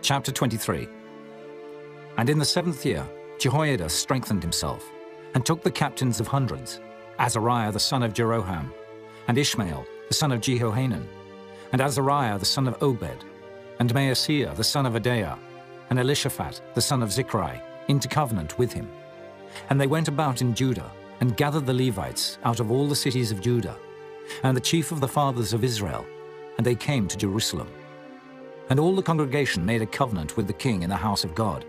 Chapter 23. And in the 7th year, Jehoiada strengthened himself, and took the captains of hundreds, Azariah the son of Jeroham, and Ishmael the son of Jehohanan, and Azariah the son of Obed, and Maaseiah the son of Adaiah, and Elishaphat the son of Zichri, into covenant with him. And they went about in Judah, and gathered the Levites out of all the cities of Judah, and the chief of the fathers of Israel, and they came to Jerusalem. And all the congregation made a covenant with the king in the house of God.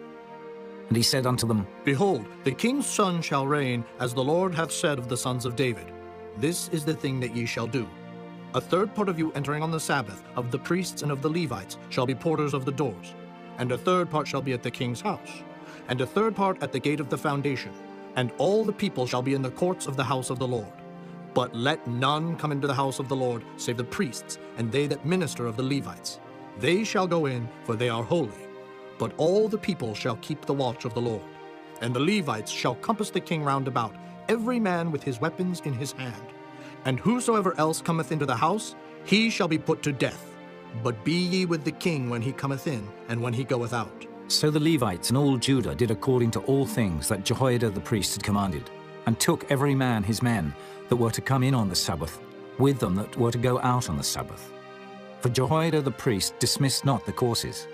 And he said unto them, Behold, the king's son shall reign, as the Lord hath said of the sons of David. This is the thing that ye shall do. A third part of you entering on the Sabbath, of the priests and of the Levites, shall be porters of the doors. And a third part shall be at the king's house. And a third part at the gate of the foundation. And all the people shall be in the courts of the house of the Lord. But let none come into the house of the Lord, save the priests, and they that minister of the Levites. They shall go in, for they are holy. But all the people shall keep the watch of the Lord. And the Levites shall compass the king round about, every man with his weapons in his hand. And whosoever else cometh into the house, he shall be put to death. But be ye with the king when he cometh in, and when he goeth out. So the Levites and all Judah did according to all things that Jehoiada the priest had commanded, and took every man his men that were to come in on the Sabbath, with them that were to go out on the Sabbath. For Jehoiada the priest dismissed not the courses.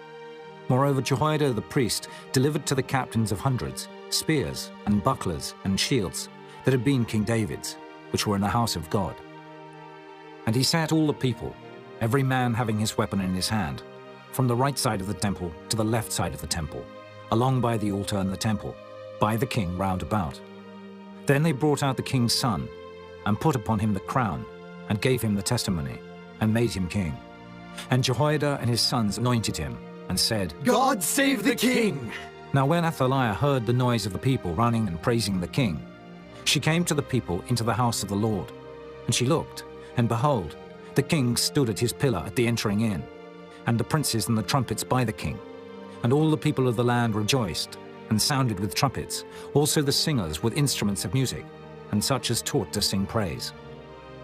Moreover, Jehoiada the priest delivered to the captains of hundreds spears and bucklers and shields that had been King David's, which were in the house of God. And he sat all the people, every man having his weapon in his hand, from the right side of the temple to the left side of the temple, along by the altar and the temple, by the king round about. Then they brought out the king's son, and put upon him the crown, and gave him the testimony, and made him king. And Jehoiada and his sons anointed him, and said, God save the king! Now when Athaliah heard the noise of the people running and praising the king, she came to the people into the house of the Lord. And she looked, and behold, the king stood at his pillar at the entering in, and the princes and the trumpets by the king. And all the people of the land rejoiced, and sounded with trumpets, also the singers with instruments of music, and such as taught to sing praise.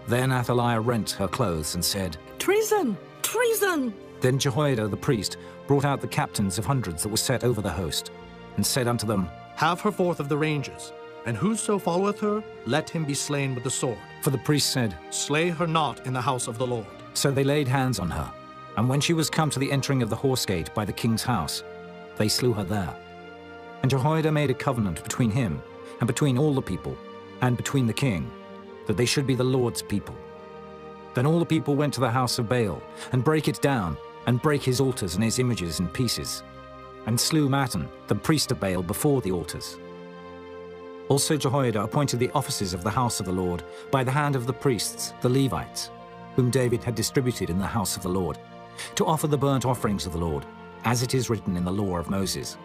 Then Athaliah rent her clothes and said, Treason! Treason! Then Jehoiada the priest brought out the captains of hundreds that were set over the host, and said unto them, Have her forth of the ranges, and whoso followeth her, let him be slain with the sword. For the priest said, Slay her not in the house of the Lord. So they laid hands on her, and when she was come to the entering of the horse gate by the king's house, they slew her there. And Jehoiada made a covenant between him, and between all the people, and between the king, that they should be the Lord's people. Then all the people went to the house of Baal, and brake it down, and brake his altars and his images in pieces, and slew Mattan, the priest of Baal, before the altars. Also Jehoiada appointed the officers of the house of the Lord by the hand of the priests, the Levites, whom David had distributed in the house of the Lord, to offer the burnt offerings of the Lord, as it is written in the law of Moses,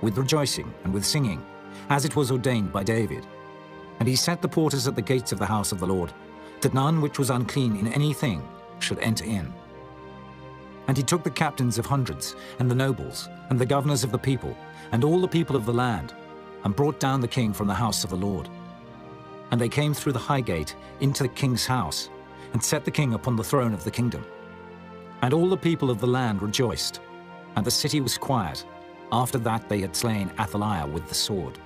with rejoicing and with singing, as it was ordained by David. And he set the porters at the gates of the house of the Lord, that none which was unclean in anything should enter in. And he took the captains of hundreds, and the nobles, and the governors of the people, and all the people of the land, and brought down the king from the house of the Lord. And they came through the high gate into the king's house, and set the king upon the throne of the kingdom. And all the people of the land rejoiced, and the city was quiet, after that they had slain Athaliah with the sword.